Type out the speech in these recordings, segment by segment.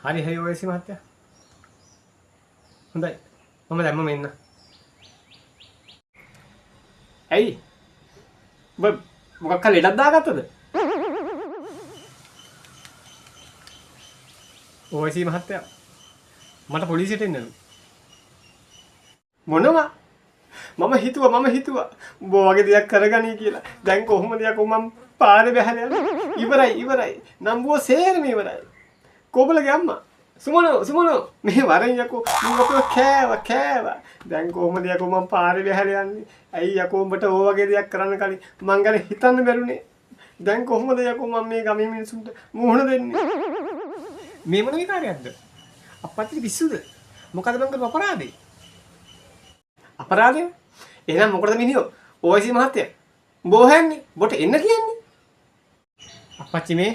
හරි හරි ඔයසි මහත්තයා. හොඳයි. මම දැම්ම මෙන්න. ඇයි? ඔබ මොකක් කල් ලෙඩක් දාගත්තද? ඔයසි මහත්තයා. මට පොලිසියට එන්නලු. මොනවා? මම හිතුවා උඹ වගේ දෙයක් කරගනී කියලා. දැන් කොහොමද යකෝ මම පාරේ බැහැලා යන්නේ? ඉවරයි. නම්බුව සේරම ඉවරයි. කොබලගේ අම්මා සුමනෝ මේ වරෙන් යකෝ මම කෑවා. දැන් කොහොමද යකෝ මම පාරේ බැහැලා යන්නේ? ඇයි යකෝ උඹට ඕ වගේ දෙයක් කරන්න කලින් මං ගැන හිතන්න බැරුනේ. දැන් කොහොමද යකෝ මම මේ ගමේ මිනිසුන්ට මුහුණ දෙන්නේ? මේ මොන විකාරයක්ද? අප්පච්චි පිස්සුද? මොකද මං කරපු අපරාධේ? අපරාධය? එහෙනම් මොකටද මිනිහෝ? ඔයසි මහත්තයා. උඹ හොයන්නේ? උඹට එන්න කියන්නේ? අප්පච්චි මේ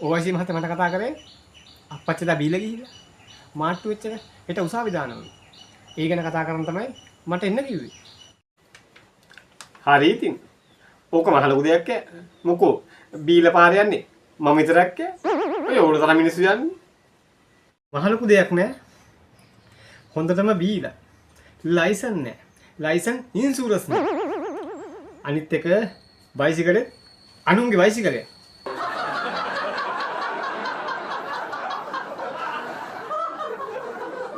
ඔයසි මහත්තයා මට කතා කරේ අප්පච්චි දා බීලා ගිහිල්ලා මාට්ටු වෙච්ච එක හෙට උසාවි දානවලු. ඒ ගැන කතා කරන් තමයි මට එන්න කිව්වේ. හරි ඉතින්. ඕක මහ ලොකු දෙයක් ඈ. මොකෝ බීලා පාර යන්නේ මම විතරක් ඈ. ඔය ඕන තරම් මිනිස්සු යන්නේ. මහ ලොකු දෙයක් නෑ. හොඳටම බීලා. ලයිසන් නෑ. ලයිසන් ඉන්ෂුරන්ස් නෑ. අනිත් එක බයිසිකලේ අනුන්ගේ බයිසිකලේ